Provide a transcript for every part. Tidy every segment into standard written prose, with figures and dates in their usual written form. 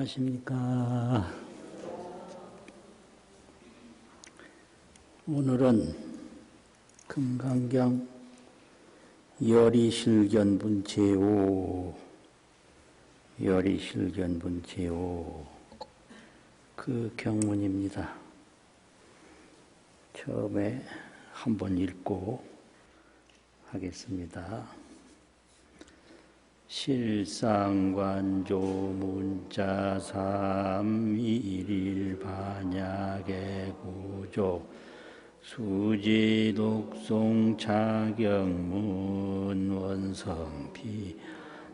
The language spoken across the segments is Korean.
안녕하십니까. 오늘은 금강경 열이실견분 제5 열이실견분 제5 그 경문입니다. 처음에 한번 읽고 하겠습니다. 실상관조 문자 삼일일 반야계 구조 수지 독송 차경문 원성피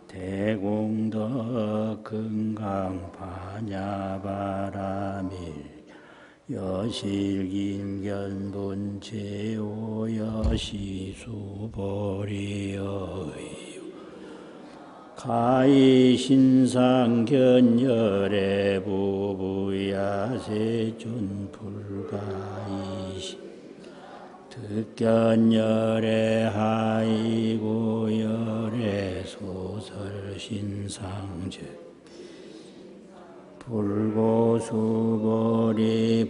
대공덕 금강 반야바라밀 여실김견분 제오 여시수보리의 가이신상견열의 부부야세존 불가이시 득견열의 하이고열의 소설신상즉 불고수보리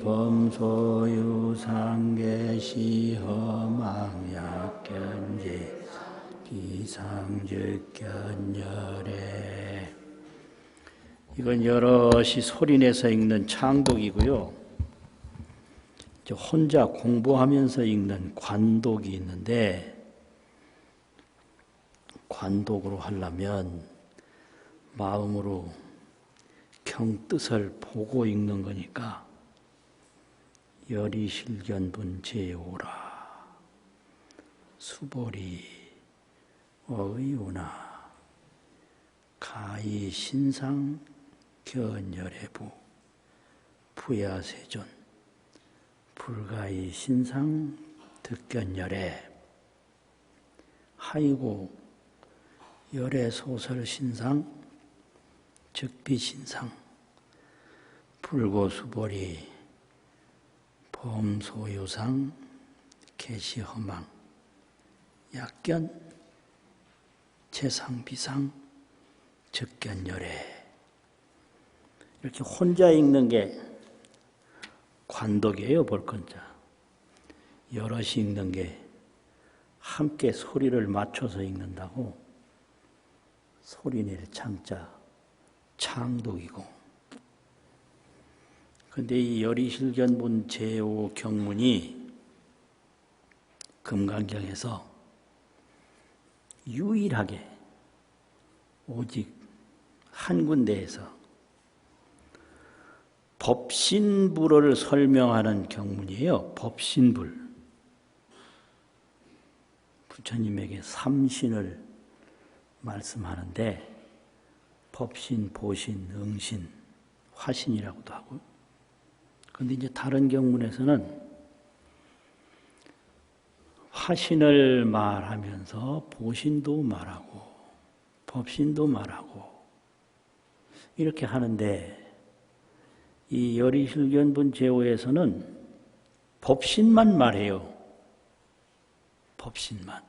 범소유상계시허망약견제 기상즉견열에 이건 여럿이 소리내서 읽는 창독이고요. 혼자 공부하면서 읽는 관독이 있는데 관독으로 하려면 마음으로 경뜻을 보고 읽는 거니까 열이실견분 제5라 수보리 어의우나 가이신상 견열해부 부야세존 불가이신상 득견열에 하이고 열애소설신상 즉비신상 불고수보리 범소유상 계시허망 약견 재상비상 즉견열에 이렇게 혼자 읽는 게 관독이에요. 볼건자 여럿이 읽는 게 함께 소리를 맞춰서 읽는다고 소리낼 창자 창독이고 근데 이 열이실견분 제5 경문이 금강경에서 유일하게 오직 한 군데에서 법신불을 설명하는 경문이에요. 법신불. 부처님에게 삼신을 말씀하는데 법신, 보신, 응신, 화신이라고도 하고 그런데 이제 다른 경문에서는 화신을 말하면서 보신도 말하고 법신도 말하고 이렇게 하는데 이 열이실견분 제5에서는 법신만 말해요. 법신만.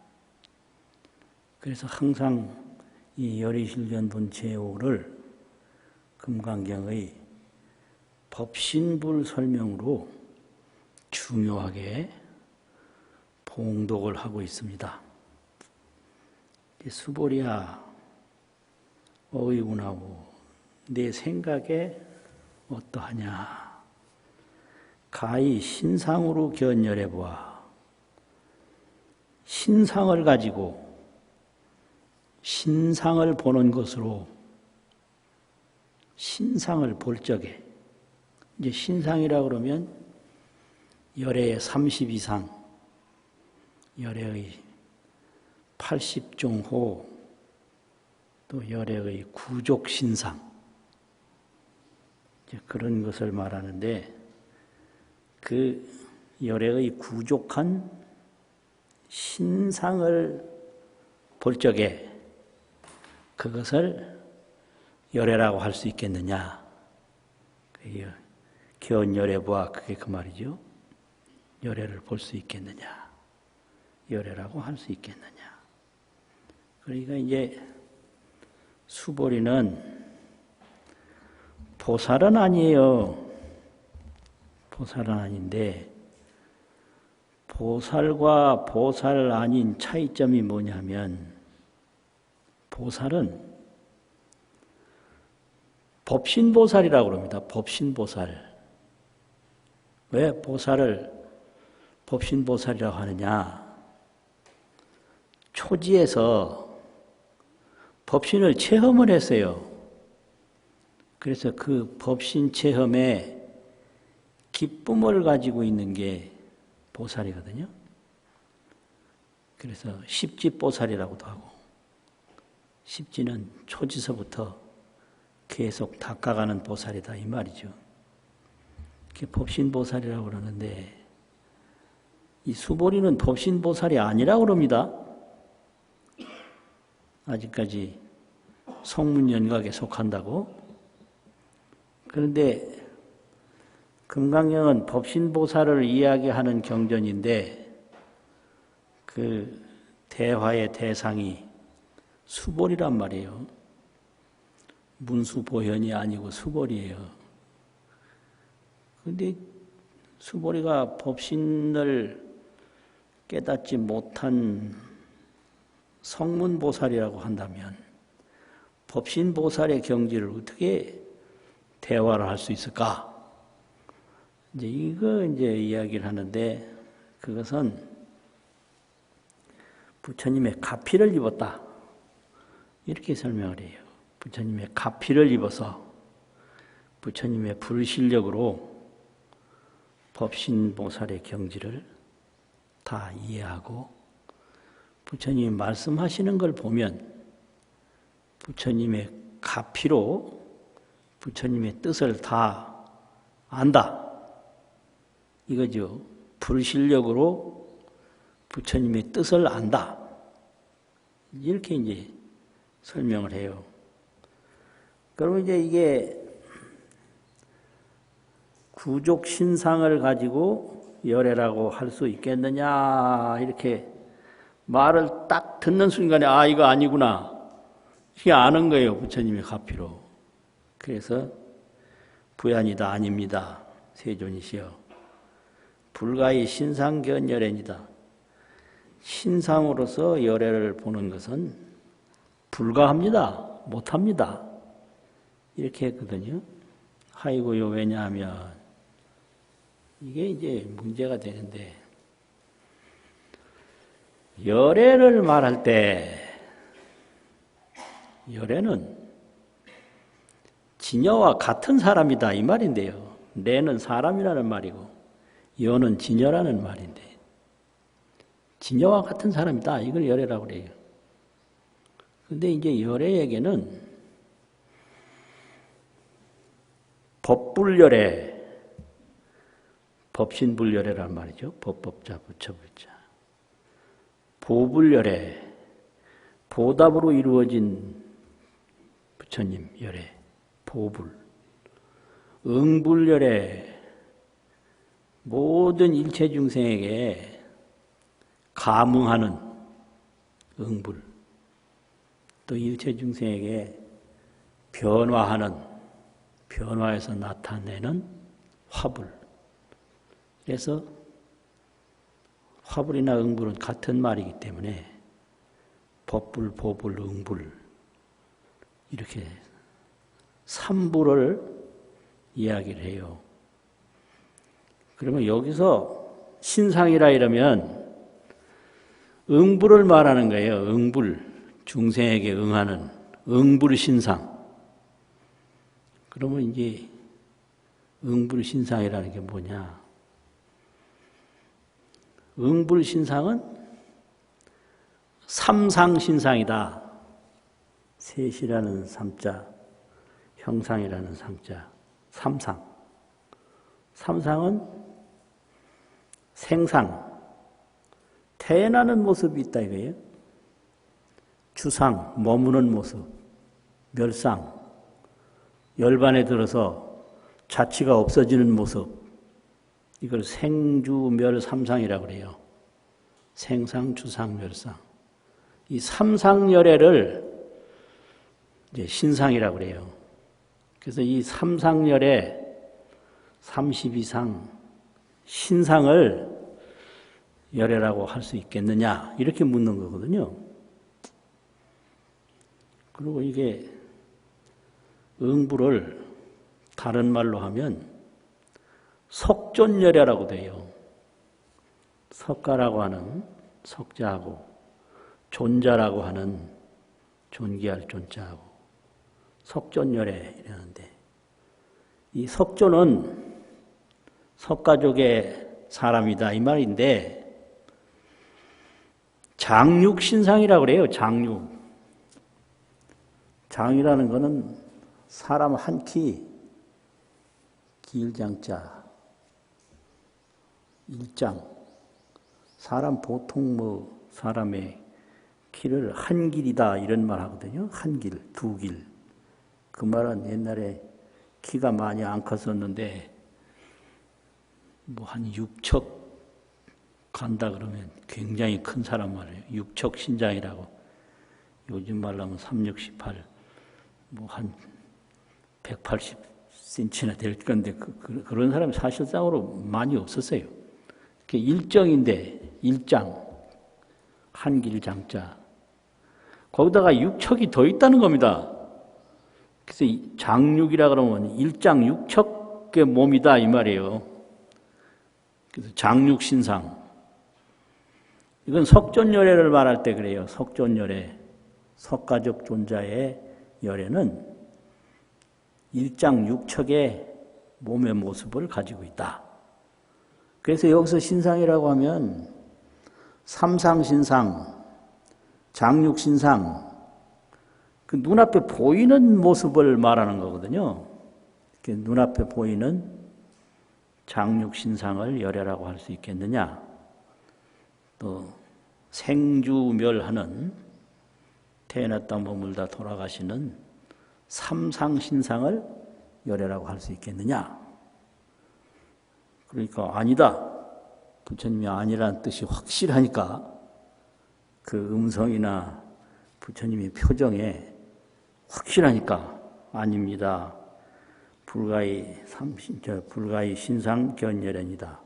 그래서 항상 이 열이실견분 제5를 금강경의 법신불 설명으로 중요하게 봉독을 하고 있습니다. 수보리야 어이구나고 내 생각에 어떠하냐. 가히 신상으로 견열해 보아. 신상을 가지고 신상을 보는 것으로 신상을 볼 적에 이제 신상이라고 그러면 열애의 30 이상 열애의 80종호 또 열애의 구족신상 그런 것을 말하는데 그 열애의 구족한 신상을 볼 적에 그것을 열애라고 할 수 있겠느냐. 견열애부하 그게 그 말이죠. 열애를 볼 수 있겠느냐. 열애라고 할 수 있겠느냐. 그러니까 이제 수보리는 보살은 아니에요. 보살은 아닌데 보살과 보살 아닌 차이점이 뭐냐면 보살은 법신보살이라고 합니다. 법신보살. 왜 보살을 법신보살이라고 하느냐? 초지에서 법신을 체험을 했어요. 그래서 그 법신 체험에 기쁨을 가지고 있는 게 보살이거든요. 그래서 십지보살이라고도 하고, 십지는 초지서부터 계속 닦아가는 보살이다 이 말이죠. 그게 법신보살이라고 그러는데 이 수보리는 법신보살이 아니라고 그럽니다. 아직까지 성문연각에 속한다고. 그런데 금강경은 법신보살을 이야기하는 경전인데 그 대화의 대상이 수보리란 말이에요. 문수보현이 아니고 수보리예요. 그런데 수보리가 법신을 깨닫지 못한 성문보살이라고 한다면 법신보살의 경지를 어떻게 대화를 할 수 있을까? 이제 이제 이야기를 하는데 그것은 부처님의 가피를 입었다. 이렇게 설명을 해요. 부처님의 가피를 입어서 부처님의 불실력으로 법신보살의 경지를 다 이해하고 부처님이 말씀하시는 걸 보면 부처님의 가피로 부처님의 뜻을 다 안다. 이거죠. 불실력으로 부처님의 뜻을 안다. 이렇게 이제 설명을 해요. 그러면 이제 이게 구족 신상을 가지고 열애라고 할 수 있겠느냐 이렇게 말을 딱 듣는 순간에 아 이거 아니구나 이게 아는 거예요. 부처님의 가피로. 그래서 부야니다 아닙니다. 세존이시여 불가히 신상견열애니다. 신상으로서 열애를 보는 것은 불가합니다. 못합니다. 이렇게 했거든요. 하이고요. 왜냐하면 이게 이제 문제가 되는데 열애를 말할 때 열애는 진여와 같은 사람이다 이 말인데요. 내는 사람이라는 말이고 여는 진여라는 말인데 진여와 같은 사람이다 이걸 열애라고 그래요. 그런데 이제 열애에게는 법불열애, 법신불열애란 말이죠. 법법자, 부처불자. 보불열애, 보답으로 이루어진 부처님 열애, 보불. 응불열애, 모든 일체 중생에게 감응하는 응불. 또 일체 중생에게 변화하는, 변화해서 나타내는 화불. 그래서 화불이나 응불은 같은 말이기 때문에 법불, 보불, 응불 이렇게 삼불을 이야기를 해요. 그러면 여기서 신상이라 이러면 응불을 말하는 거예요. 응불, 중생에게 응하는 응불 신상. 그러면 이제 응불 신상이라는 게 뭐냐? 응불 신상은 삼상 신상이다. 셋이라는 삼자, 형상이라는 상자, 삼상. 삼상은 생상, 태어나는 모습이 있다 이거예요. 주상, 머무는 모습, 멸상, 열반에 들어서 자취가 없어지는 모습. 이걸 생주멸 삼상이라고 그래요. 생상, 주상, 멸상. 이 삼상열애를 이제 신상이라고 그래요. 그래서 이 삼상열의 32상 신상을 열애라고 할 수 있겠느냐 이렇게 묻는 거거든요. 그리고 이게 응부를 다른 말로 하면 석존열애라고 돼요. 석가라고 하는 석자하고 존자라고 하는 존귀할 존자하고 석존열애 이러는데 이 석존은 석가족의 사람이다 이 말인데 장육신상이라고 그래요. 장이라는 것은 사람 한 키 길장자 일장 사람 보통 사람의 키를 한 길이다 이런 말 하거든요. 한 길, 두 길. 그 말은 옛날에 키가 많이 안 컸었는데 한 6척 간다 그러면 굉장히 큰 사람 말이에요. 6척 신장이라고. 요즘 말로 하면 3, 6, 18, 한 180cm나 될 건데 그런 사람이 사실상으로 많이 없었어요. 일정인데 일장, 한길장자. 거기다가 6척이 더 있다는 겁니다. 그래서 장육이라 그러면 일장 6척의 몸이다 이 말이에요. 그래서 장육신상. 이건 석존열애를 말할 때 그래요. 석존열애. 석가적 존자의 열애는 일장 6척의 몸의 모습을 가지고 있다. 그래서 여기서 신상이라고 하면 삼상신상, 장육신상, 그 눈앞에 보이는 모습을 말하는 거거든요. 눈앞에 보이는 장육신상을 열애라고 할 수 있겠느냐. 또 생주멸하는 태어났다 머물다 돌아가시는 삼상신상을 열애라고 할 수 있겠느냐. 그러니까 아니다. 부처님이 아니라는 뜻이 확실하니까 그 음성이나 부처님의 표정에 확실하니까 아닙니다. 불가의 신상 견열애니다.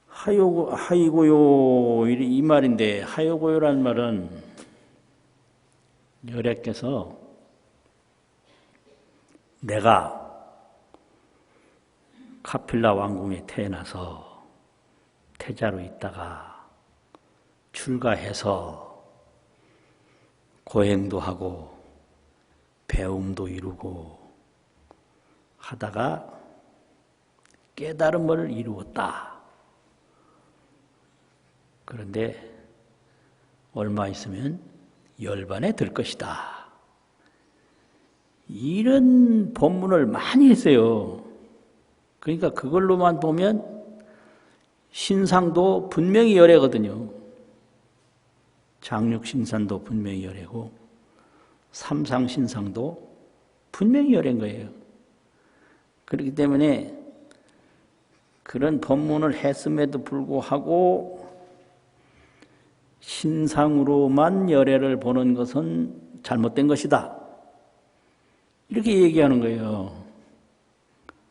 하이고요 이 말인데 하이고요라는 말은 열애께서 내가 카필라 왕궁에 태어나서 태자로 있다가 출가해서 고행도 하고 배움도 이루고 하다가 깨달음을 이루었다. 그런데 얼마 있으면 열반에 들 것이다. 이런 법문을 많이 했어요. 그러니까 그걸로만 보면 신상도 분명히 열애거든요. 장육신상도 분명히 열애고 삼상신상도 분명히 열애인 거예요. 그렇기 때문에 그런 법문을 했음에도 불구하고 신상으로만 열애를 보는 것은 잘못된 것이다. 이렇게 얘기하는 거예요.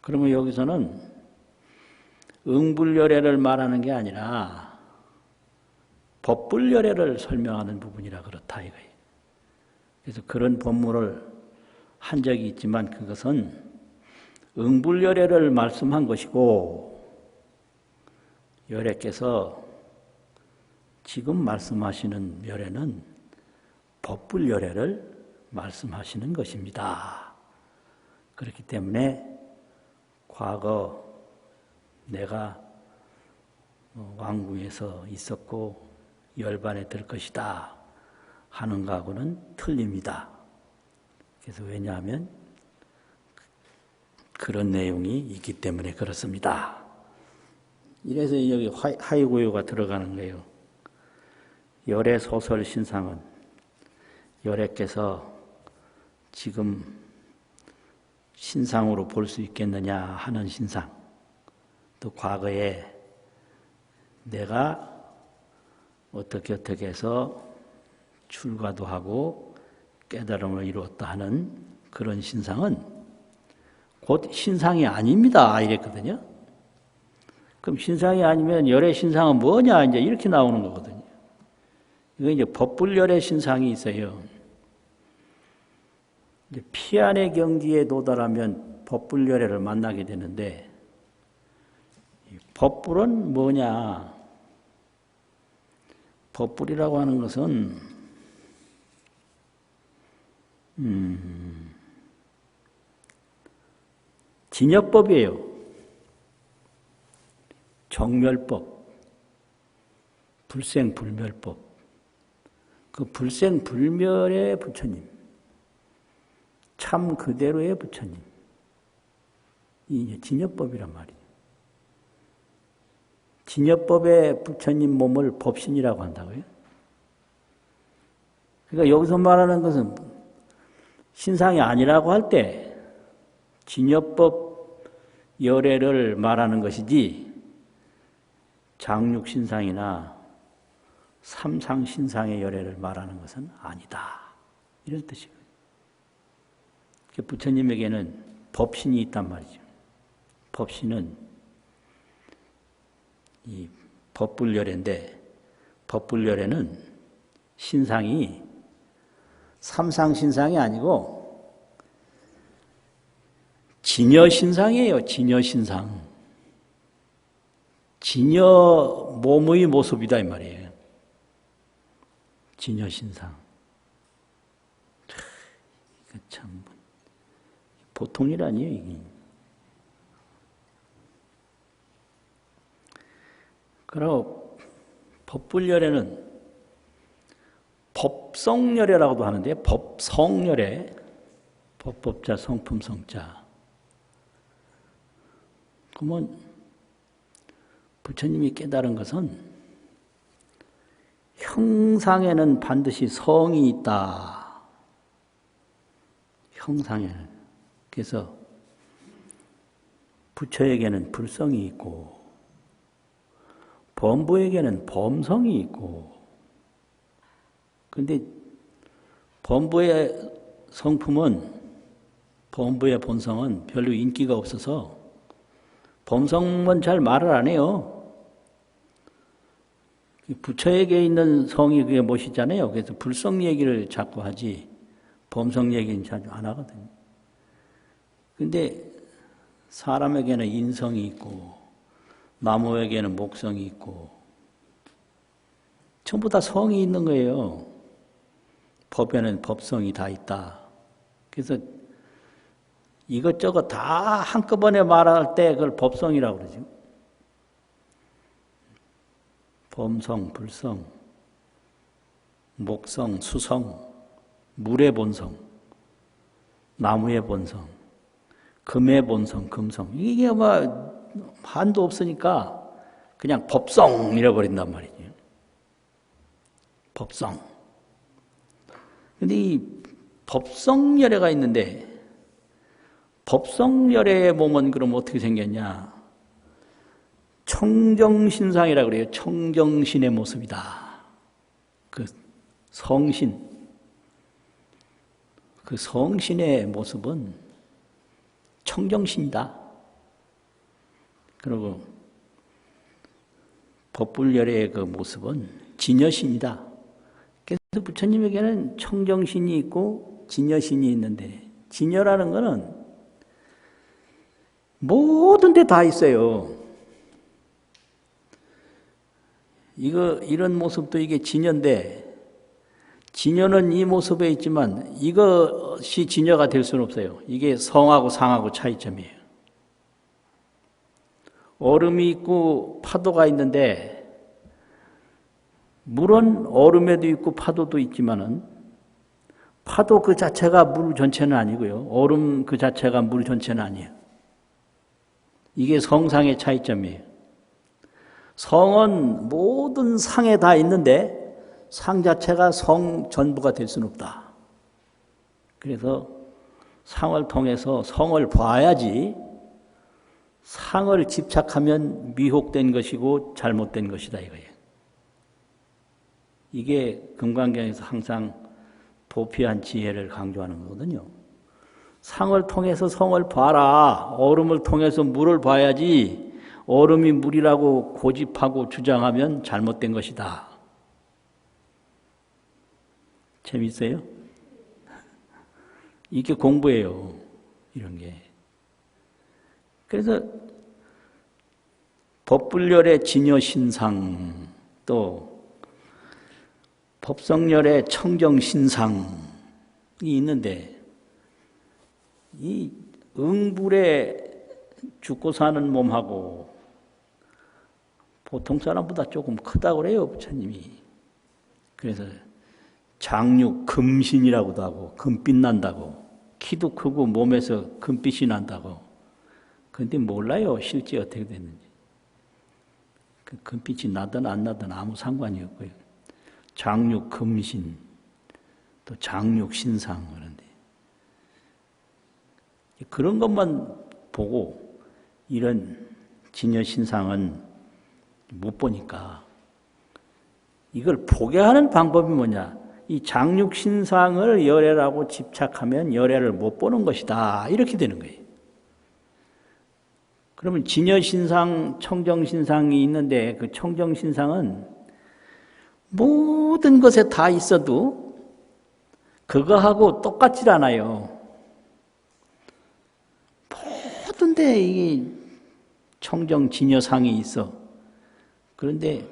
그러면 여기서는 응불열애를 말하는 게 아니라 법불열애를 설명하는 부분이라 그렇다 이거예요. 그래서 그런 법문을 한 적이 있지만 그것은 응불열애를 말씀한 것이고 열애께서 지금 말씀하시는 열애는 법불열애를 말씀하시는 것입니다. 그렇기 때문에 과거 내가 왕궁에서 있었고 열반에 들 것이다 하는 거하고는 틀립니다. 그래서 왜냐하면 그런 내용이 있기 때문에 그렇습니다. 이래서 여기 하이고요가 들어가는 거예요. 열애 소설 신상은 열애께서 지금 신상으로 볼 수 있겠느냐 하는 신상, 또 과거에 내가 어떻게 해서 출가도 하고 깨달음을 이루었다 하는 그런 신상은 곧 신상이 아닙니다. 이랬거든요. 그럼 신상이 아니면 열애 신상은 뭐냐? 이제 이렇게 나오는 거거든요. 이거 이제 법불열애 신상이 있어요. 이제 피안의 경지에 도달하면 법불열애를 만나게 되는데, 법불은 뭐냐? 법불이라고 하는 것은 진여법이에요. 정멸법, 불생불멸법. 그 불생불멸의 부처님, 참 그대로의 부처님, 이 진여법이란 말이에요. 진여법의 부처님 몸을 법신이라고 한다고요. 그러니까 여기서 말하는 것은 신상이 아니라고 할 때 진여법 열애를 말하는 것이지 장육신상이나 삼상신상의 열애를 말하는 것은 아니다. 이런 뜻이거든요. 부처님에게는 법신이 있단 말이죠. 법신은 이 법불열애인데, 법불열애는 신상이 삼상신상이 아니고 진여신상이에요. 진여신상. 진여 몸의 모습이다 이 말이에요. 진여신상. 참 보통 일 아니에요, 이게. 그리고 법불열애는 법성열애라고도 하는데, 법성열애, 법법자, 성품성자. 그러면 부처님이 깨달은 것은 형상에는 반드시 성이 있다. 형상에는. 그래서 부처에게는 불성이 있고 범부에게는 범성이 있고, 근데 범부의 성품은, 범부의 본성은 별로 인기가 없어서 범성은 잘 말을 안 해요. 부처에게 있는 성이 그게 무엇이잖아요. 그래서 불성 얘기를 자꾸 하지 범성 얘기는 자주 안 하거든요. 근데 사람에게는 인성이 있고 나무에게는 목성이 있고 전부 다 성이 있는 거예요. 법에는 법성이 다 있다. 그래서 이것저것 다 한꺼번에 말할 때 그걸 법성이라고 그러죠. 범성, 불성, 목성, 수성, 물의 본성, 나무의 본성, 금의 본성, 금성. 이게 뭐 한도 없으니까 그냥 법성 잃어버린단 말이죠. 법성. 근데 이 법성열애가 있는데, 법성열애의 몸은 그럼 어떻게 생겼냐? 청정신상이라고 그래요. 청정신의 모습이다. 그 성신. 그 성신의 모습은 청정신이다. 그리고 법불열애의 그 모습은 진여신이다. 그래서 부처님에게는 청정신이 있고 진여신이 있는데, 진여라는 것은 모든 데 다 있어요. 이런 모습도 이게 진여인데, 진여는 이 모습에 있지만 이것이 진여가 될 수는 없어요. 이게 성하고 상하고 차이점이에요. 얼음이 있고 파도가 있는데, 물은 얼음에도 있고 파도도 있지만은 파도 그 자체가 물 전체는 아니고요. 얼음 그 자체가 물 전체는 아니에요. 이게 성상의 차이점이에요. 성은 모든 상에 다 있는데 상 자체가 성 전부가 될 수는 없다. 그래서 상을 통해서 성을 봐야지, 상을 집착하면 미혹된 것이고 잘못된 것이다 이거예요. 이게 금강경에서 항상 도피한 지혜를 강조하는 거거든요. 상을 통해서 성을 봐라. 얼음을 통해서 물을 봐야지 얼음이 물이라고 고집하고 주장하면 잘못된 것이다. 재밌어요? 이게 공부예요. 이런 게. 그래서 법불열의 진여신상, 또 법성열의 청정신상이 있는데, 이 응불에 죽고 사는 몸하고 보통 사람보다 조금 크다고 그래요, 부처님이. 그래서 장육 금신이라고도 하고, 금빛 난다고, 키도 크고 몸에서 금빛이 난다고. 그런데 몰라요, 실제 어떻게 됐는지. 그 금빛이 나든 안 나든 아무 상관이 없고요. 장육 금신, 또 장육 신상, 그런데 그런 것만 보고 이런 진여신상은 못 보니까 이걸 보게 하는 방법이 뭐냐? 이 장육신상을 열애라고 집착하면 열애를 못 보는 것이다. 이렇게 되는 거예요. 그러면 진여신상, 청정신상이 있는데 그 청정신상은 모든 것에 다 있어도 그거하고 똑같질 않아요. 모든 데 이게 청정 진여상이 있어. 그런데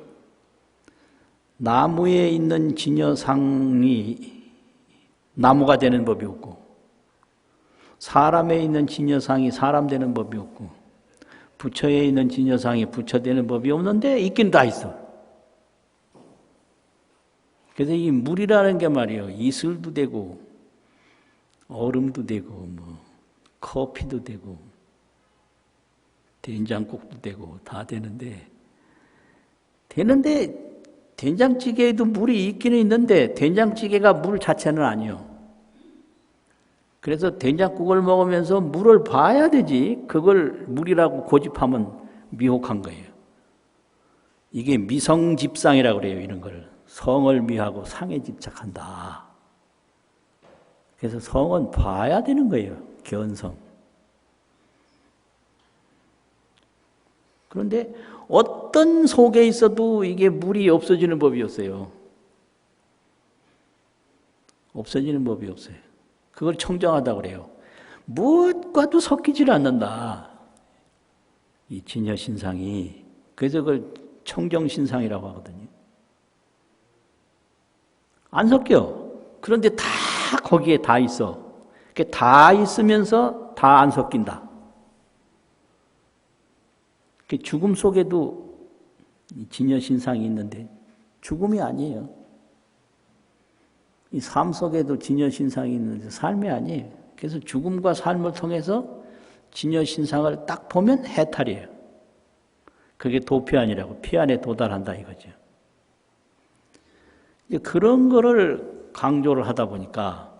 나무에 있는 진여상이 나무가 되는 법이 없고, 사람에 있는 진여상이 사람 되는 법이 없고, 부처에 있는 진여상이 부처 되는 법이 없는데 있긴 다 있어. 그래서 이 물이라는 게 말이에요. 이슬도 되고, 얼음도 되고, 뭐 커피도 되고, 된장국도 되고 다 되는데 된장찌개에도 물이 있기는 있는데 된장찌개가 물 자체는 아니에요. 그래서 된장국을 먹으면서 물을 봐야 되지 그걸 물이라고 고집하면 미혹한 거예요. 이게 미성집상이라고 그래요. 이런 걸. 성을 미하고 상에 집착한다. 그래서 성은 봐야 되는 거예요. 견성. 그런데 어떤 속에 있어도 이게 물이 없어지는 법이 없어요. 없어지는 법이 없어요. 그걸 청정하다고 그래요. 무엇과도 섞이질 않는다. 이 진여신상이. 그래서 그걸 청정신상이라고 하거든요. 안 섞여. 그런데 다 거기에 다 있어. 다 있으면서 다 안 섞인다. 죽음 속에도 진여신상이 있는데 죽음이 아니에요. 이 삶 속에도 진여신상이 있는데 삶이 아니에요. 그래서 죽음과 삶을 통해서 진여신상을 딱 보면 해탈이에요. 그게 도피안이라고, 피안에 도달한다 이거죠. 그런 거를 강조를 하다 보니까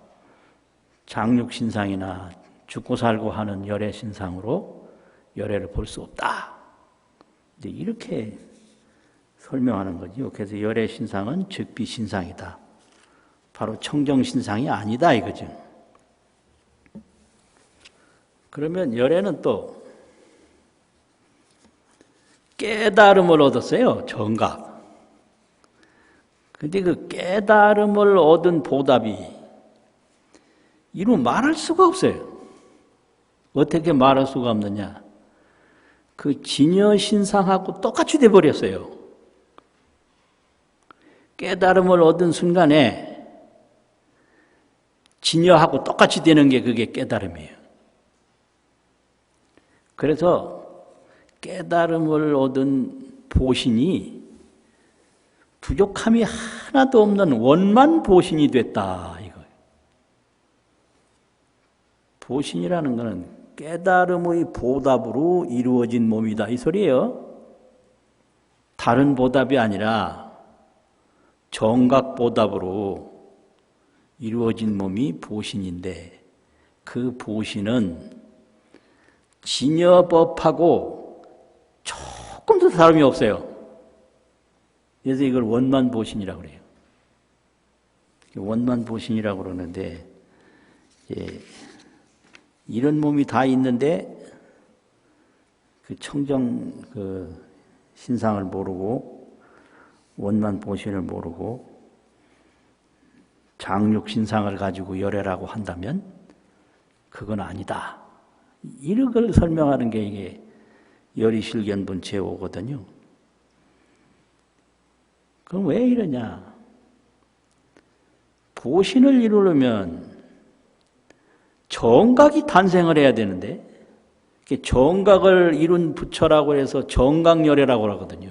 장육신상이나 죽고 살고 하는 열애신상으로 열애를 볼 수 없다. 이렇게 설명하는 거죠. 그래서 열애신상은 즉비신상이다. 바로 청정신상이 아니다 이거죠. 그러면 열애는 또 깨달음을 얻었어요. 정각. 근데 그 깨달음을 얻은 보답이 이루 말할 수가 없어요. 어떻게 말할 수가 없느냐? 그 진여신상하고 똑같이 돼버렸어요. 깨달음을 얻은 순간에 진여하고 똑같이 되는 게 그게 깨달음이에요. 그래서 깨달음을 얻은 보신이 부족함이 하나도 없는 원만 보신이 됐다 이거예요. 보신이라는 것은 깨달음의 보답으로 이루어진 몸이다 이 소리예요. 다른 보답이 아니라 정각 보답으로 이루어진 몸이 보신인데 그 보신은 진여법하고 조금도 다름이 없어요. 그래서 이걸 원만보신이라고 그래요. 원만보신이라고 그러는데 이런 몸이 다 있는데 그 청정 그 신상을 모르고 원만 보신을 모르고 장육 신상을 가지고 열애라고 한다면 그건 아니다. 이런 걸 설명하는 게 이게 열이실견분 제5거든요. 그럼 왜 이러냐? 보신을 이루려면 정각이 탄생을 해야 되는데 정각을 이룬 부처라고 해서 정각열애라고 하거든요.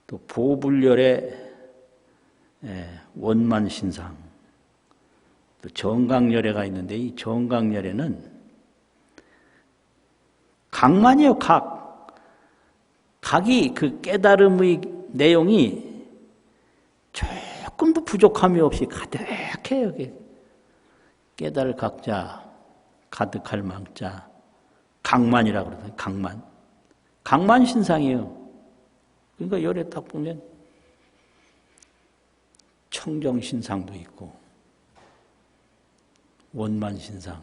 또 보불열애 원만신상 또 정각열애가 있는데 이 정각열애는 각만이에요. 각이 그 깨달음의 내용이 조금도 부족함이 없이 가득해요. 깨달을 각자 가득할 망자 각만이라고 그러거든요. 각만 신상이에요. 그러니까 열에 딱 보면 청정 신상도 있고 원만 신상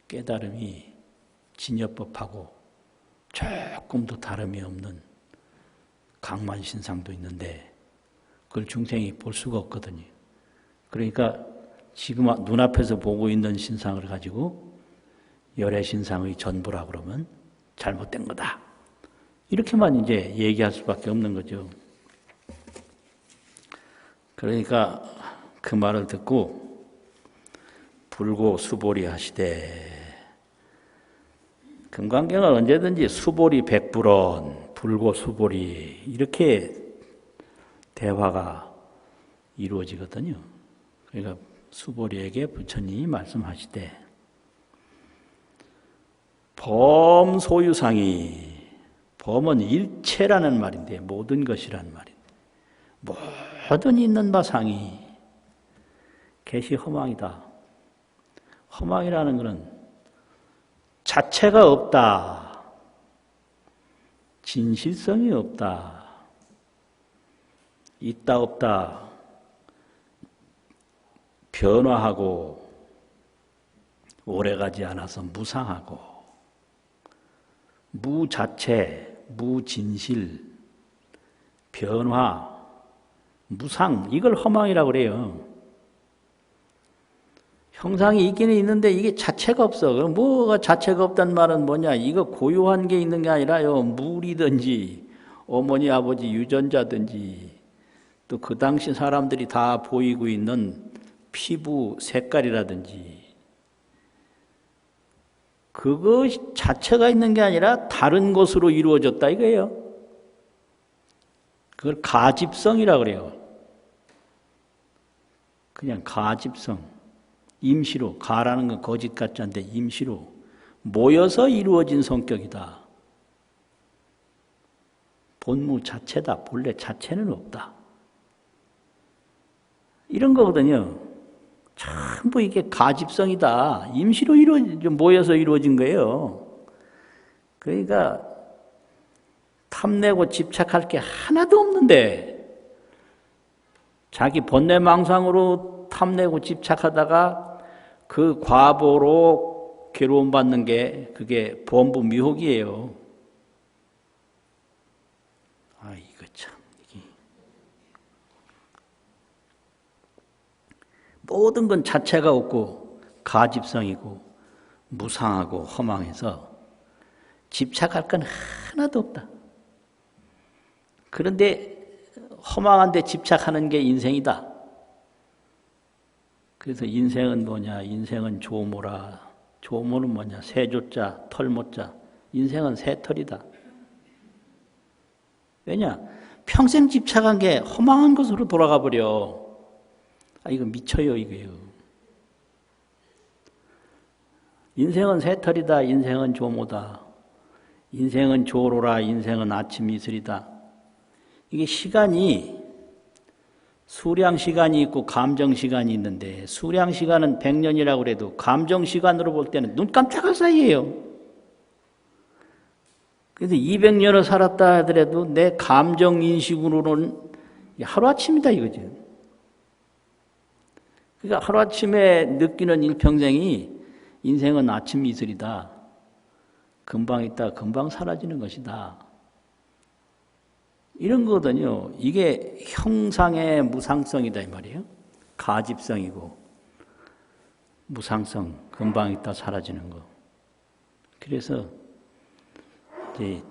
깨달음이 진여법하고 조금도 다름이 없는 각만 신상도 있는데 그걸 중생이 볼 수가 없거든요. 그러니까 지금 눈앞에서 보고 있는 신상을 가지고 열애 신상의 전부라 그러면 잘못된 거다. 이렇게만 이제 얘기할 수밖에 없는 거죠. 그러니까 그 말을 듣고 불고 수보리 하시되 금강경은 언제든지 수보리 백불언 불고 수보리 이렇게 대화가 이루어지거든요. 그러니까 수보리에게 부처님이 말씀하시되 범 소유상이 범은 일체라는 말인데 모든 것이라는 말인데 모든 있는 바 상이 개시 허망이다. 허망이라는 것은 자체가 없다. 진실성이 없다. 있다 없다. 변화하고 오래가지 않아서 무상하고 무자체, 무진실, 변화, 무상 이걸 허망이라고 그래요. 형상이 있기는 있는데 이게 자체가 없어. 그럼 뭐가 자체가 없다는 말은 뭐냐? 이거 고유한 게 있는 게 아니라요. 물이든지 어머니 아버지 유전자든지 또 그 당시 사람들이 다 보이고 있는 피부 색깔이라든지 그거 자체가 있는 게 아니라 다른 것으로 이루어졌다 이거예요. 그걸 가집성이라고 그래요. 그냥 가집성. 임시로, 가라는 건 거짓 같지 않은데 임시로 모여서 이루어진 성격이다. 본무 자체다. 본래 자체는 없다. 이런 거거든요. 전부 이게 가집성이다. 임시로 모여서 이루어진 거예요. 그러니까 탐내고 집착할 게 하나도 없는데 자기 번뇌망상으로 탐내고 집착하다가 그 과보로 괴로움 받는 게 그게 범부 미혹이에요. 아, 이거 참. 모든 건 자체가 없고 가집성이고 무상하고 허망해서 집착할 건 하나도 없다. 그런데 허망한 데 집착하는 게 인생이다. 그래서 인생은 뭐냐? 인생은 조모라. 조모는 뭐냐? 새조자, 털모자. 인생은 새털이다. 왜냐? 평생 집착한 게 허망한 것으로 돌아가 버려. 아, 이거 미쳐요, 이거요. 인생은 새털이다. 인생은 조모다. 인생은 조로라. 인생은 아침 이슬이다. 이게 시간이 수량 시간이 있고 감정 시간이 있는데 수량 시간은 100년이라고 그래도 감정 시간으로 볼 때는 눈 깜짝할 사이예요. 그래서 200년을 살았다 하더라도 내 감정 인식으로는 하루아침이다 이거죠. 그러니까 하루아침에 느끼는 일평생이 인생은 아침 이슬이다. 금방 있다 금방 사라지는 것이다. 이런 거거든요. 이게 형상의 무상성이다 이 말이에요. 가집성이고 무상성, 금방 있다 사라지는 거. 그래서 이제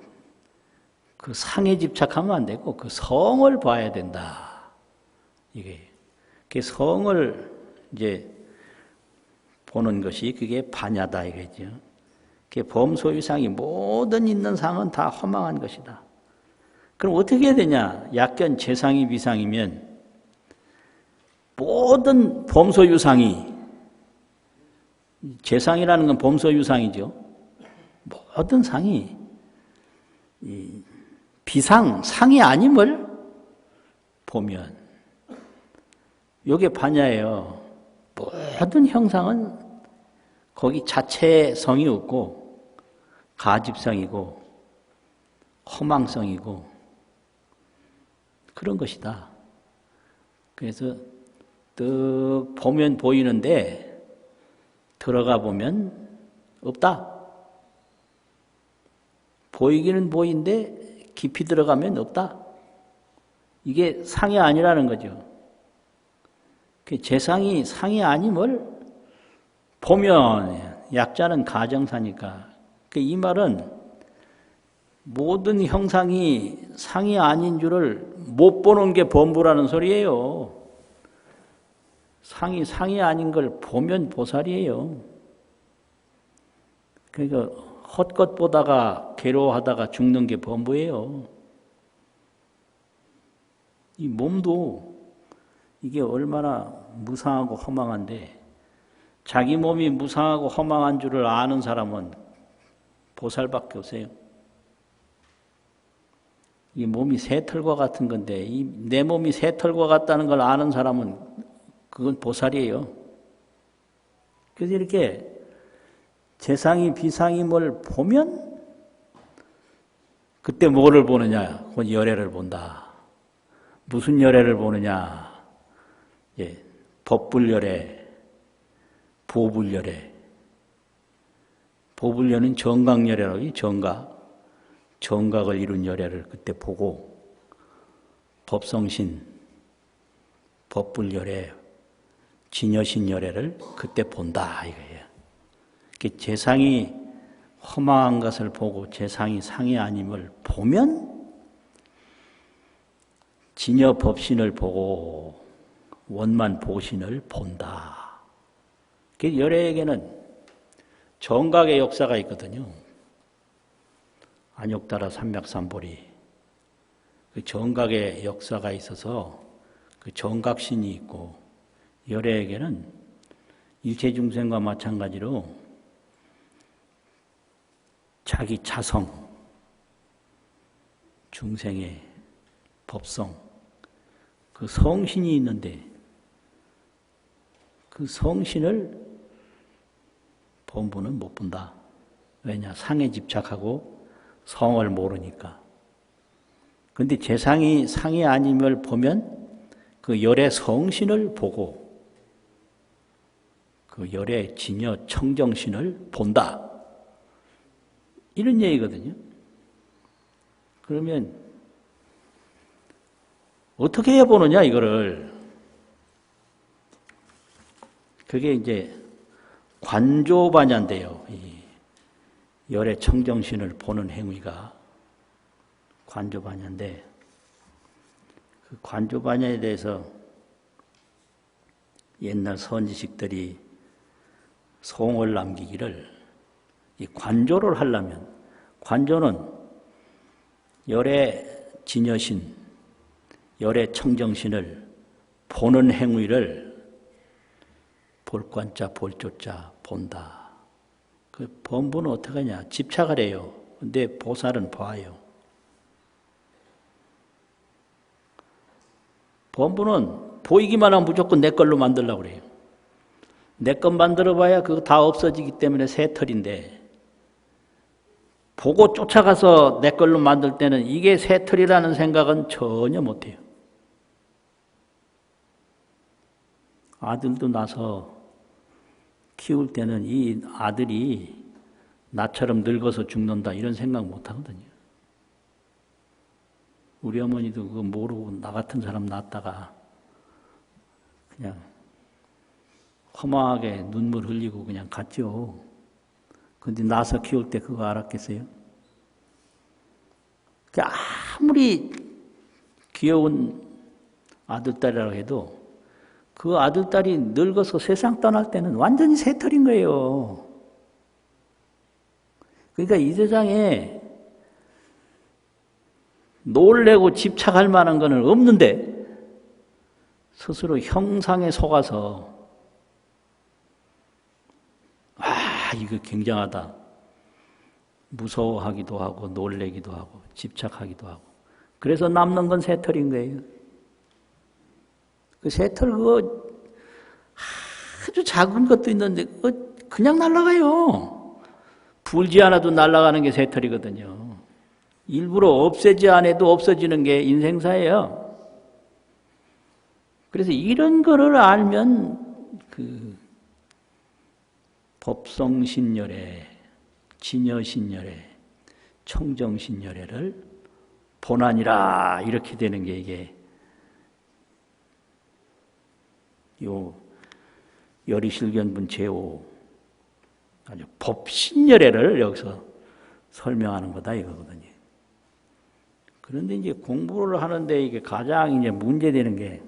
그 상에 집착하면 안 되고 그 성을 봐야 된다. 이게 그 성을 이제 보는 것이 그게 반야다 이거죠. 그 범소유상이 모든 있는 상은 다 허망한 것이다. 그럼 어떻게 해야 되냐? 약견 재상이 비상이면 모든 범소유상이 재상이라는 건 범소유상이죠. 모든 상이 비상, 상이 아님을 보면 이게 반야예요. 모든 형상은 거기 자체의 성이 없고 가집성이고 허망성이고 그런 것이다. 그래서 뜩 보면 보이는데 들어가 보면 없다. 보이기는 보이는데 깊이 들어가면 없다. 이게 상이 아니라는 거죠. 재상이 상이 아님을 보면 약자는 가정사니까 이 말은 모든 형상이 상이 아닌 줄을 못 보는 게 범부라는 소리예요. 상이 아닌 걸 보면 보살이에요. 그러니까 헛것 보다가 괴로워하다가 죽는 게 범부예요. 이 몸도 이게 얼마나 무상하고 허망한데 자기 몸이 무상하고 허망한 줄을 아는 사람은 보살밖에 없어요. 이 몸이 새털과 같은 건데 내 몸이 새털과 같다는 걸 아는 사람은 그건 보살이에요. 그래서 이렇게 재상이 비상임을 보면 그때 뭐를 보느냐? 그건 열애를 본다. 무슨 열애를 보느냐? 예, 법불열애, 보불열애. 보불열은 정각열애라고 정각을 이룬 열애를 그때 보고 법성신, 법불열애, 진여신 열애를 그때 본다 이거예요. 재상이 허망한 것을 보고 재상이 상이 아님을 보면 진여 법신을 보고 원만 보신을 본다. 열애에게는 정각의 역사가 있거든요. 안욕따라 삼맥삼보리 그 정각의 역사가 있어서 그 정각신이 있고 열애에게는 일체중생과 마찬가지로 자기 자성, 중생의 법성, 그 성신이 있는데 그 성신을 본부는 못 본다. 왜냐? 상에 집착하고 성을 모르니까. 근데 재상이 상이 아님을 보면 그 열의 성신을 보고 그 열의 진여 청정신을 본다. 이런 얘기거든요. 그러면 어떻게 해보느냐 이거를. 그게 이제 관조반야인데요. 이 열의 청정신을 보는 행위가 관조반야인데 그 관조반야에 대해서 옛날 선지식들이 송을 남기기를 이 관조를 하려면 관조는 열의 진여신, 열의 청정신을 보는 행위를 볼관자 볼조자 본다. 그 범부는 어떻게 하냐? 집착을 해요. 근데 보살은 봐요. 범부는 보이기만 하면 무조건 내 걸로 만들려고 그래요. 내 것 만들어봐야 그거 다 없어지기 때문에 새털인데 보고 쫓아가서 내 걸로 만들 때는 이게 새털이라는 생각은 전혀 못해요. 아들도 낳아서 키울 때는 이 아들이 나처럼 늙어서 죽는다 이런 생각 못 하거든요. 우리 어머니도 그거 모르고 나 같은 사람 낳았다가 그냥 허망하게 눈물 흘리고 그냥 갔죠. 근데 낳아서 키울 때 그거 알았겠어요? 아무리 귀여운 아들딸이라고 해도 그 아들딸이 늙어서 세상 떠날 때는 완전히 새털인 거예요. 그러니까 이 세상에 놀래고 집착할 만한 것은 없는데 스스로 형상에 속아서 이거 굉장하다. 무서워하기도 하고 놀래기도 하고 집착하기도 하고 그래서 남는 건 새털인 거예요. 그 새털 그거 아주 작은 것도 있는데 그냥 날아가요. 불지 않아도 날아가는 게 새털이거든요. 일부러 없애지 않아도 없어지는 게 인생사예요. 그래서 이런 거를 알면 그 법성신열애, 진여신열애, 청정신열애를 본안이라 이렇게 되는 게 이게 요 열의실견분 제5 아주 법신열애를 여기서 설명하는 거다 이거거든요. 그런데 이제 공부를 하는데 이게 가장 이제 문제되는 게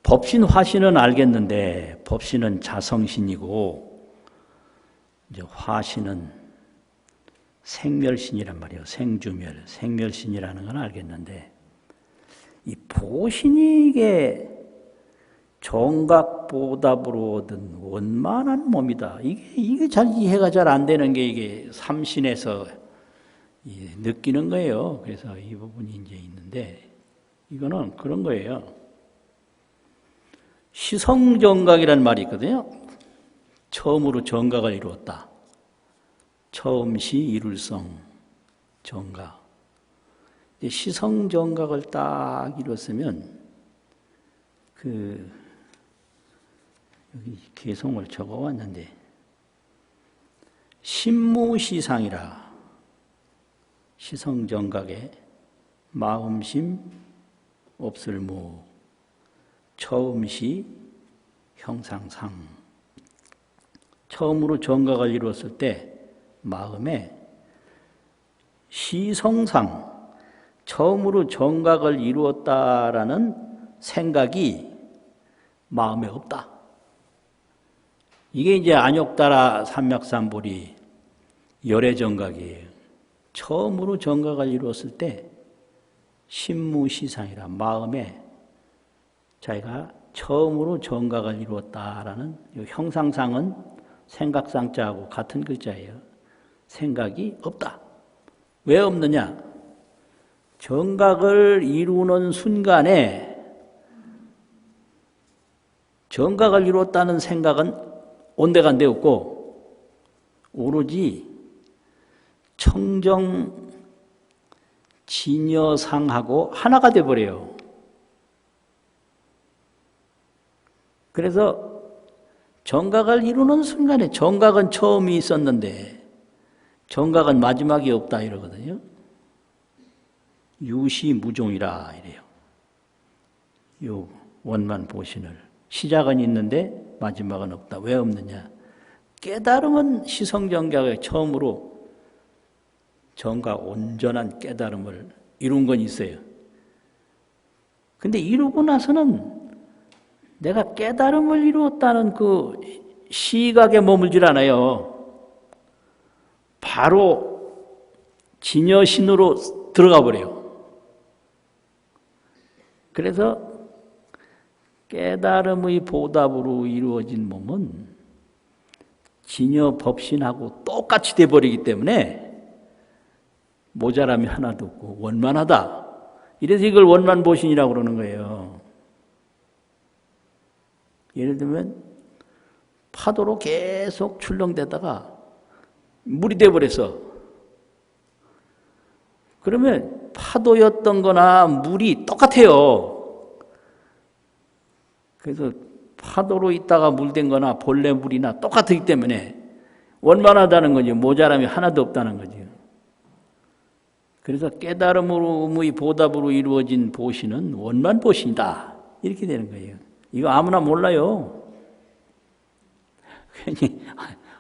법신 화신은 알겠는데 법신은 자성신이고 이제 화신은 생멸신이란 말이에요. 생주멸, 생멸신이라는 건 알겠는데 이 보신이 이게 정각보답으로 얻은 원만한 몸이다. 이게 잘 이해가 잘 안 되는 게 이게 삼신에서 느끼는 거예요. 그래서 이 부분이 이제 있는데 이거는 그런 거예요. 시성정각이라는 말이 있거든요. 처음으로 정각을 이루었다. 처음시 이룰성 정각. 시성정각을 딱 이뤘으면 여기 개성을 적어왔는데 신무시상이라 시성정각에 마음심 없을무 처음시 형상상 처음으로 정각을 이루었을 때 마음에 시성상 처음으로 정각을 이루었다라는 생각이 마음에 없다. 이게 이제 안욕따라 삼맥삼불이 열애정각이에요. 처음으로 정각을 이루었을 때 신무시상이라 마음에 자기가 처음으로 정각을 이루었다라는 형상상은 생각상자하고 같은 글자예요. 생각이 없다. 왜 없느냐? 정각을 이루는 순간에 정각을 이루었다는 생각은 온데간데 없고 오로지 청정 진여상하고 하나가 돼버려요. 그래서 정각을 이루는 순간에 정각은 처음이 있었는데 정각은 마지막이 없다 이러거든요. 유시무종이라 이래요. 요 원만 보신을 시작은 있는데 마지막은 없다. 왜 없느냐? 깨달음은 시성정각의 처음으로 정각 온전한 깨달음을 이룬 건 있어요. 근데 이루고 나서는 내가 깨달음을 이루었다는 그 시각에 머물질 않아요. 바로 진여신으로 들어가 버려요. 그래서 깨달음의 보답으로 이루어진 몸은 진여법신하고 똑같이 돼버리기 때문에 모자람이 하나도 없고 원만하다. 이래서 이걸 원만보신이라고 그러는 거예요. 예를 들면 파도로 계속 출렁대다가 물이 돼버렸어. 그러면 파도였던 거나 물이 똑같아요. 그래서 파도로 있다가 물된 거나 본래 물이나 똑같기 때문에 원만하다는 거죠. 모자람이 하나도 없다는 거죠. 그래서 깨달음의 보답으로 이루어진 보시는 원만 보신이다. 이렇게 되는 거예요. 이거 아무나 몰라요. 괜히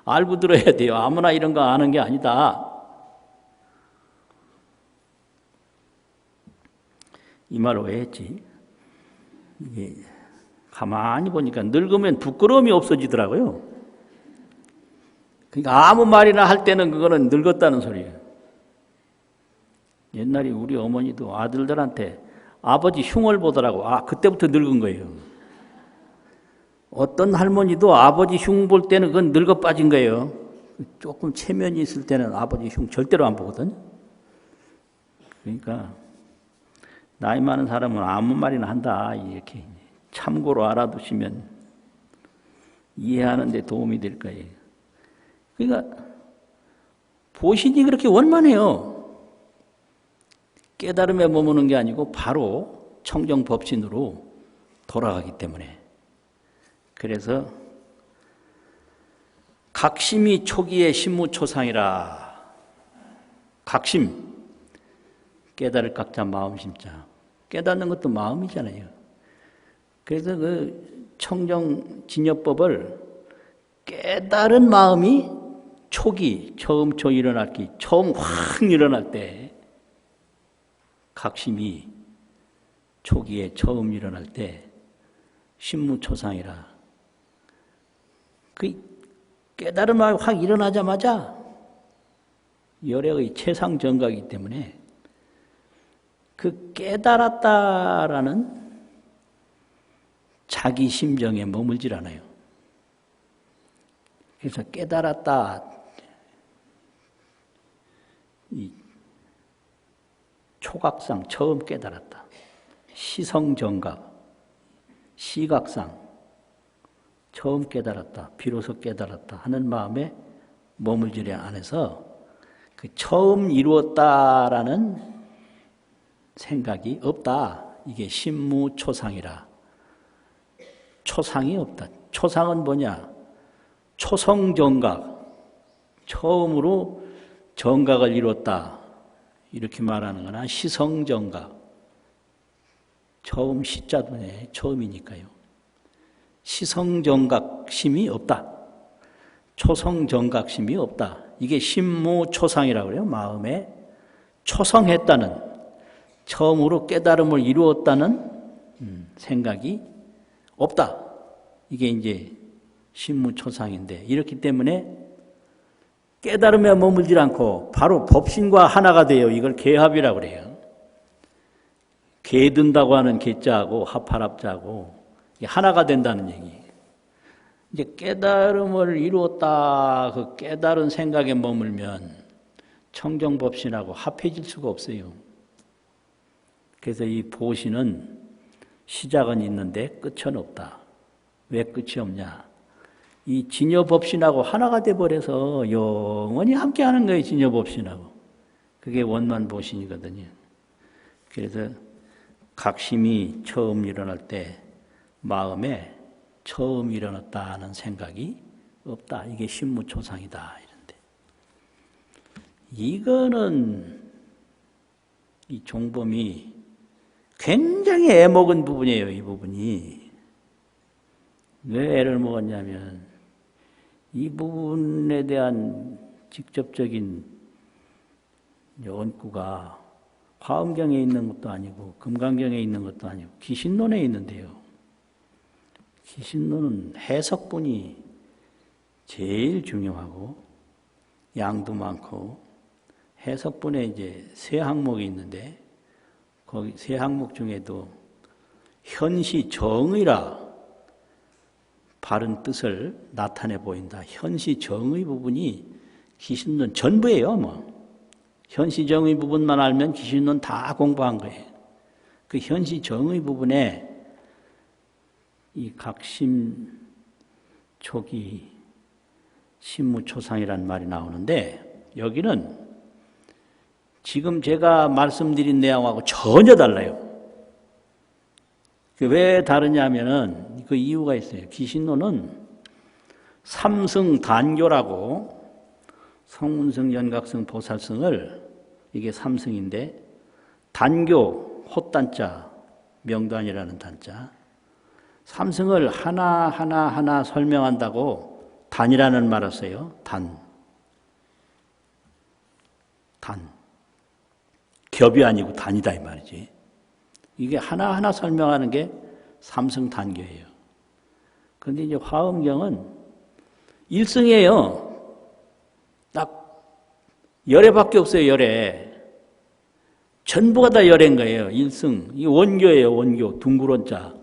알고 들어야 돼요. 아무나 이런 거 아는 게 아니다. 이 말을 왜 했지? 이게 가만히 보니까 늙으면 부끄러움이 없어지더라고요. 그러니까 아무 말이나 할 때는 그거는 늙었다는 소리예요. 옛날에 우리 어머니도 아들들한테 아버지 흉을 보더라고. 그때부터 늙은 거예요. 어떤 할머니도 아버지 흉 볼 때는 그건 늙어 빠진 거예요. 조금 체면이 있을 때는 아버지 흉 절대로 안 보거든. 그러니까 나이 많은 사람은 아무 말이나 한다. 이렇게 참고로 알아두시면 이해하는 데 도움이 될 거예요. 그러니까 보신이 그렇게 원만해요. 깨달음에 머무는 게 아니고 바로 청정법신으로 돌아가기 때문에. 그래서 각심이 초기의 신무초상이라. 각심, 깨달을 각자 마음심자. 깨닫는 것도 마음이잖아요. 그래서 그 청정진여법을 깨달은 마음이 초기, 처음 일어날 기, 처음 확 일어날 때, 각심이 초기에 처음 일어날 때 신무초상이라. 그 깨달은 마음이 확 일어나자마자 열애의 최상정각이기 때문에 그 깨달았다라는 자기 심정에 머물질 않아요. 그래서 깨달았다, 이 초각상 처음 깨달았다. 시성정각, 시각상 처음 깨달았다. 비로소 깨달았다 하는 마음에 머물지 않아서 그 처음 이루었다라는 생각이 없다. 이게 신무초상이라. 초상이 없다. 초상은 뭐냐? 초성정각, 처음으로 정각을 이뤘다. 이렇게 말하는 거나 시성정각, 처음 시자도네, 처음이니까요. 시성정각심이 없다. 초성정각심이 없다. 이게 신무초상이라고 그래요. 마음에 초성했다는, 처음으로 깨달음을 이루었다는 생각이 없다. 이게 이제 신무초상인데, 이렇기 때문에 깨달음에 머물지 않고 바로 법신과 하나가 돼요. 이걸 개합이라고 그래요. 개든다고 하는 개자하고 합할합자하고 하나가 된다는 얘기예요. 이제 깨달음을 이루었다, 그 깨달은 생각에 머물면 청정법신하고 합해질 수가 없어요. 그래서 이 보신은 시작은 있는데 끝은 없다. 왜 끝이 없냐? 이 진여법신하고 하나가 돼버려서 영원히 함께하는 거예요. 진여법신하고. 그게 원만보신이거든요. 그래서 각심이 처음 일어날 때 마음에 처음 일어났다는 생각이 없다. 이게 신무초상이다. 이런데 이거는 이 종범이 굉장히 애먹은 부분이에요. 이 부분이. 왜 애를 먹었냐면 이 부분에 대한 직접적인 원구가 화엄경에 있는 것도 아니고 금강경에 있는 것도 아니고 기신론에 있는데요. 기신론은 해석분이 제일 중요하고 양도 많고 해석분에 이제 세 항목이 있는데 거기 세 항목 중에도 현시정의라 바른 뜻을 나타내 보인다. 현시정의 부분이 기신론 전부예요. 현시정의 부분만 알면 기신론 다 공부한 거예요. 그 현시정의 부분에 이 각심 초기 신무초상이라는 말이 나오는데 여기는 지금 제가 말씀드린 내용하고 전혀 달라요. 왜 다르냐면은 그 이유가 있어요. 기신론은 삼승단교라고 성운성, 연각성, 보살성을 이게 삼승인데 단교, 헛단자, 명단이라는 단자 삼승을 하나하나 설명한다고 단이라는 말을 써요. 단. 겹이 아니고 단이다 이 말이지. 이게 하나하나 설명하는 게 삼승단교예요. 그런데 이제 화엄경은 일승이에요. 딱 열애밖에 없어요. 열애. 전부가 다 열애인 거예요. 일승. 이 원교예요. 원교. 둥그런자.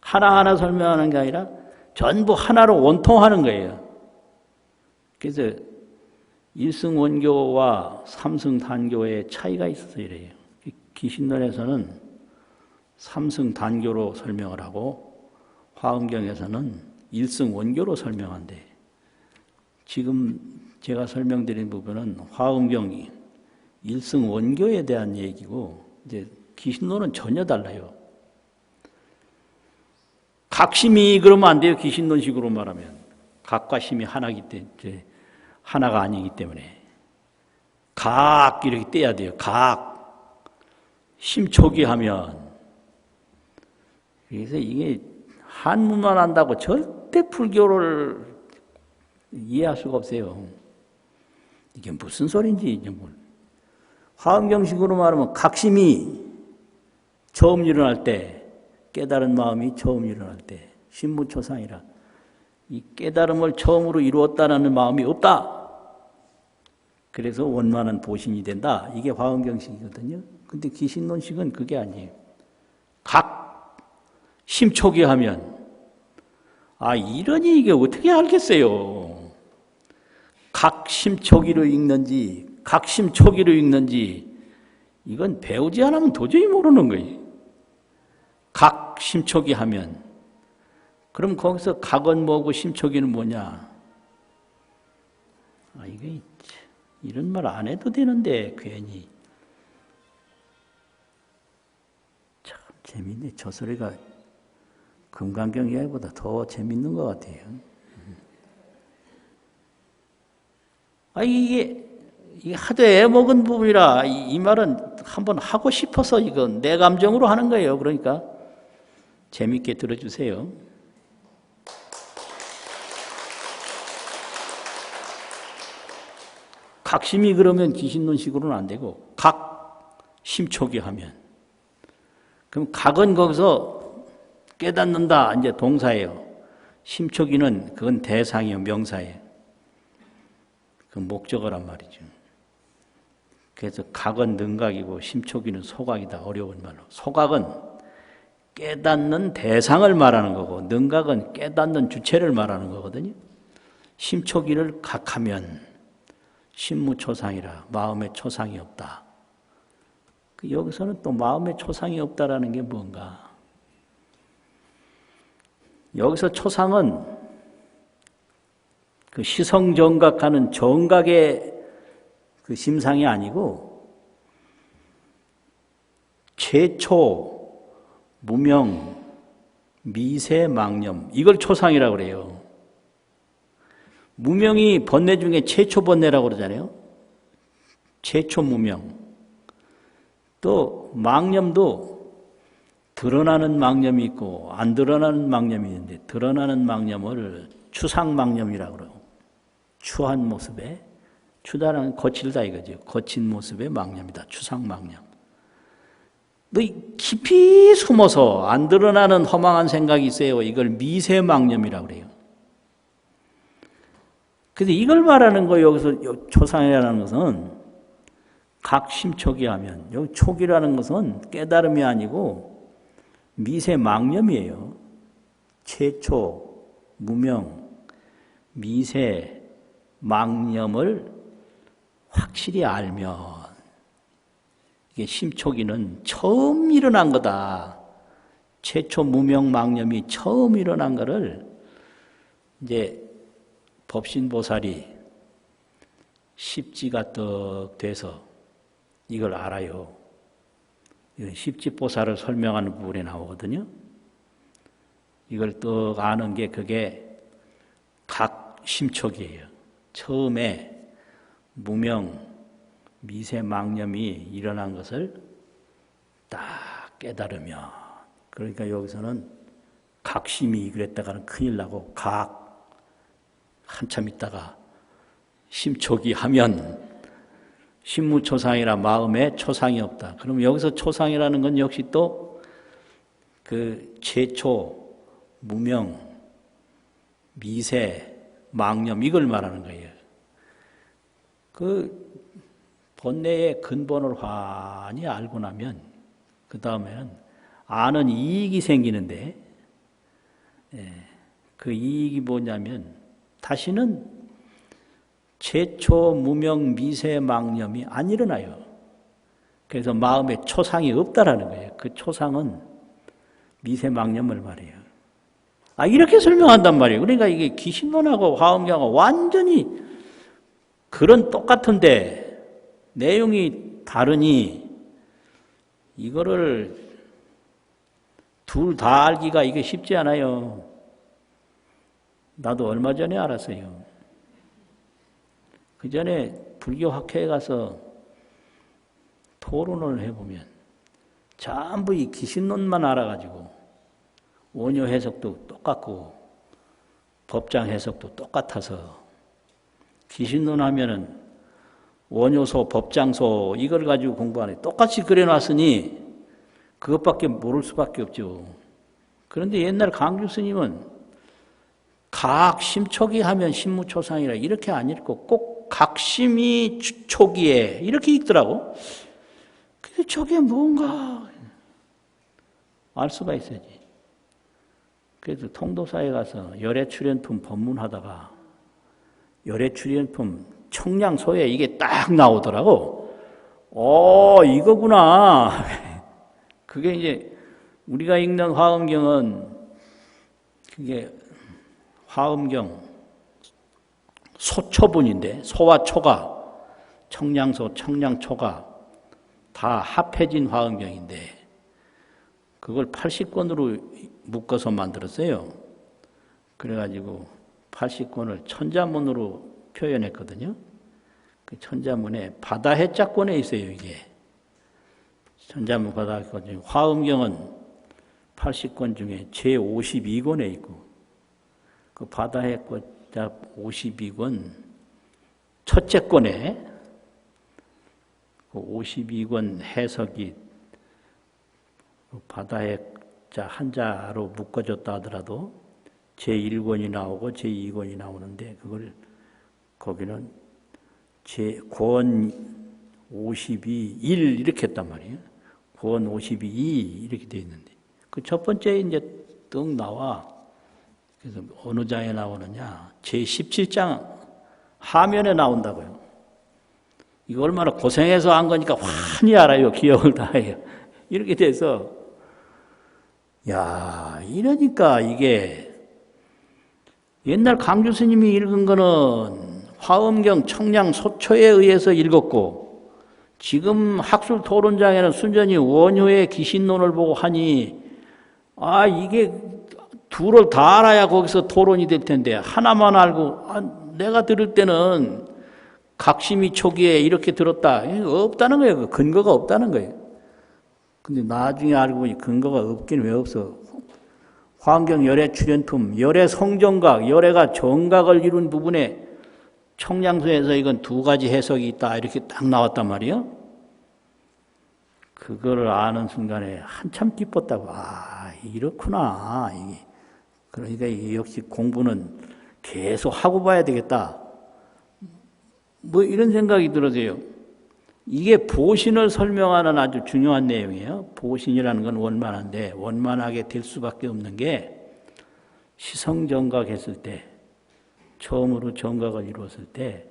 하나하나 설명하는 게 아니라 전부 하나로 원통하는 거예요. 그래서 일승 원교와 삼승 단교의 차이가 있어서 이래요. 기신론에서는 삼승 단교로 설명을 하고 화엄경에서는 일승 원교로 설명한대. 지금 제가 설명드린 부분은 화엄경이 일승 원교에 대한 얘기고 이제 기신론은 전혀 달라요. 각심이 그러면 안 돼요. 기신론식으로 말하면 각과 심이 하나기 때문에 하나가 아니기 때문에 각 이렇게 떼야 돼요. 각 심초기 하면 그래서 이게 한문만 한다고 절대 불교를 이해할 수가 없어요. 이게 무슨 소리인지 이제 뭘. 화엄경식으로 말하면 각심이 처음 일어날 때 깨달은 마음이 처음 일어날 때 신무초상이라 이 깨달음을 처음으로 이루었다는 마음이 없다. 그래서 원만한 보신이 된다. 이게 화엄경식이거든요. 근데 기신론식은 그게 아니에요. 각 심초기 하면 이러니 이게 어떻게 알겠어요. 각 심초기로 읽는지 각 심초기로 읽는지 이건 배우지 않으면 도저히 모르는 거예요. 각 심초기 하면 그럼 거기서 각은 뭐고 심초기는 뭐냐? 이게 이런 말 안 해도 되는데 괜히 참 재밌네. 저 소리가 금강경 이야기보다 더 재밌는 것 같아요. 이게 하도 애먹은 부분이라 이 말은 한번 하고 싶어서 이건 내 감정으로 하는 거예요. 그러니까 재밌게 들어주세요. 각심이 그러면 기신론식으로는 안 되고 각 심초기 하면 그럼 각은 거기서 깨닫는다 이제 동사예요. 심초기는 그건 대상이요 명사예요. 그 목적어란 말이죠. 그래서 각은 능각이고 심초기는 소각이다. 어려운 말로. 소각은 깨닫는 대상을 말하는 거고 능각은 깨닫는 주체를 말하는 거거든요. 심초기를 각하면 신무초상이라 마음의 초상이 없다. 여기서는 또 마음의 초상이 없다라는 게 뭔가? 여기서 초상은 그 시성정각하는 정각의 그 심상이 아니고 최초, 무명, 미세, 망념 이걸 초상이라고 그래요. 무명이 번뇌 중에 최초 번뇌라고 그러잖아요. 최초 무명. 또 망념도 드러나는 망념이 있고 안 드러나는 망념이 있는데 드러나는 망념을 추상망념이라고 그러고 추한 모습에 추다는 거칠다 이거죠. 거친 모습의 망념이다. 추상망념. 너 깊이 숨어서 안 드러나는 허망한 생각이 있어요. 이걸 미세망념이라고 그래요. 근데 이걸 말하는 거예요. 여기서 초상이라는 것은 각 심초기 하면 여기 초기라는 것은 깨달음이 아니고 미세망념이에요. 최초, 무명, 미세, 망념을 확실히 알면 이게 심초기는 처음 일어난 거다. 최초 무명 망념이 처음 일어난 거를 이제 법신보살이 십지가 떡 돼서 이걸 알아요. 이건 십지보살을 설명하는 부분에 나오거든요. 이걸 떡 아는 게 그게 각 심촉이에요. 처음에 무명, 미세망념이 일어난 것을 딱 깨달으면, 그러니까 여기서는 각심이 그랬다가는 큰일 나고, 한참 있다가 심촉이 하면 심무초상이라 마음에 초상이 없다. 그럼 여기서 초상이라는 건 역시 또 그 최초, 무명, 미세, 망념 이걸 말하는 거예요. 그 본래의 근본을 환히 알고 나면 그 다음에는 아는 이익이 생기는데, 그 이익이 뭐냐면 다시는 최초, 무명, 미세, 망념이 안 일어나요. 그래서 마음에 초상이 없다라는 거예요. 그 초상은 미세, 망념을 말해요. 이렇게 설명한단 말이에요. 그러니까 이게 기신론하고 화엄경하고 완전히 글은 똑같은데 내용이 다르니 이거를 둘 다 알기가 이게 쉽지 않아요. 나도 얼마 전에 알았어요. 그 전에 불교 학회에 가서 토론을 해보면 전부 이 기신론만 알아가지고 원효 해석도 똑같고 법장 해석도 똑같아서 기신론 하면은 원효소, 법장소 이걸 가지고 공부하네. 똑같이 그려놨으니 그것밖에 모를 수밖에 없죠. 그런데 옛날 강주 스님은 각 심초기 하면 심무초상이라 이렇게 안 읽고 꼭 각심이 초기에 이렇게 읽더라고. 근데 저게 뭔가 알 수가 있어야지. 그래서 통도사에 가서 열애출연품 법문하다가 열애출연품 청량소에 이게 딱 나오더라고. 이거구나. 그게 이제 우리가 읽는 화엄경은 그게 화엄경 소초분인데 소와 초가 청량소, 청량초가 다 합해진 화엄경인데 그걸 80권으로 묶어서 만들었어요. 그래가지고 80권을 천자문으로 표현했거든요. 그 천자문에 바다해자권에 있어요, 이게. 천자문 바다해자권 중에 화엄경은 80권 중에 제52권에 있고, 그 바다해자 52권 첫째 권에 그 52권 해석이 바다해자 한자로 묶어졌다 하더라도 제1권이 나오고 제2권이 나오는데 그걸 거기는 권 52, 1 이렇게 했단 말이에요. 권 52, 2 이렇게 되어 있는데 그 첫 번째 이제 떡 나와. 그래서 어느 장에 나오느냐? 제17장 하면에 나온다고요. 이거 얼마나 고생해서 한 거니까 환히 알아요. 기억을 다 해요. 이렇게 돼서 이러니까 이게 옛날 강주 스님이 읽은 거는 화엄경 청량 소초에 의해서 읽었고 지금 학술 토론장에는 순전히 원효의 기신론을 보고 하니 이게 둘을 다 알아야 거기서 토론이 될 텐데 하나만 알고 내가 들을 때는 각심이 초기에 이렇게 들었다. 없다는 거예요. 근거가 없다는 거예요. 근데 나중에 알고 보니 근거가 없긴 왜 없어. 화엄경 열애 출연품, 열애 성정각, 열애가 정각을 이룬 부분에 청량소에서 이건 두 가지 해석이 있다. 이렇게 딱 나왔단 말이에요. 그거를 아는 순간에 한참 기뻤다고. 이렇구나. 그러니까 이게 역시 공부는 계속 하고 봐야 되겠다. 이런 생각이 들어서요. 이게 보신을 설명하는 아주 중요한 내용이에요. 보신이라는 건 원만한데 원만하게 될 수밖에 없는 게 시성정각했을 때 처음으로 정각을 이루었을 때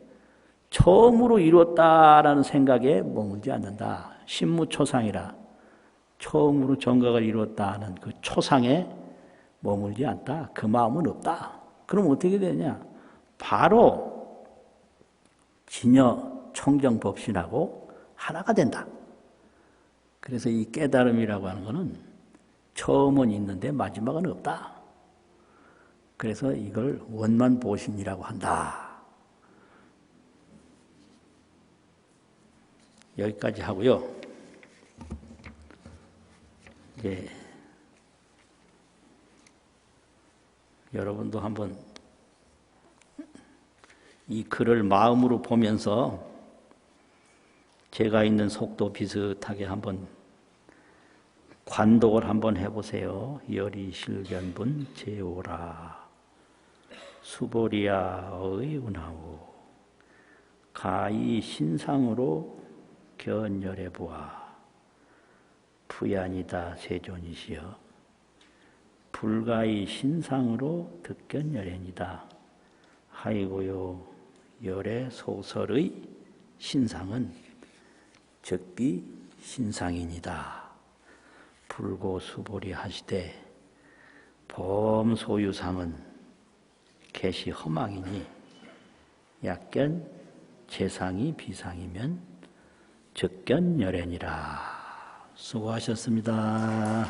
처음으로 이루었다라는 생각에 머물지 않는다. 신무초상이라 처음으로 정각을 이루었다는 그 초상에 머물지 않다. 그 마음은 없다. 그럼 어떻게 되냐? 바로 진여 청정법신하고 하나가 된다. 그래서 이 깨달음이라고 하는 것은 처음은 있는데 마지막은 없다. 그래서 이걸 원만보심이라고 한다. 여기까지 하고요. 이제 여러분도 한번 이 글을 마음으로 보면서 제가 있는 속도 비슷하게 한번 관독을 한번 해보세요. 열이실견분 제오라 수보리야의 운하오 가히 신상으로 견열해 보아 부야니다 세존이시여 불가히 신상으로 득견열애니다. 하이고요 열의 소설의 신상은 적비 신상이니다. 불고수보리 하시되 범소유상은 개시 허망이니 약견 재상이 비상이면 적견열애니라. 수고하셨습니다.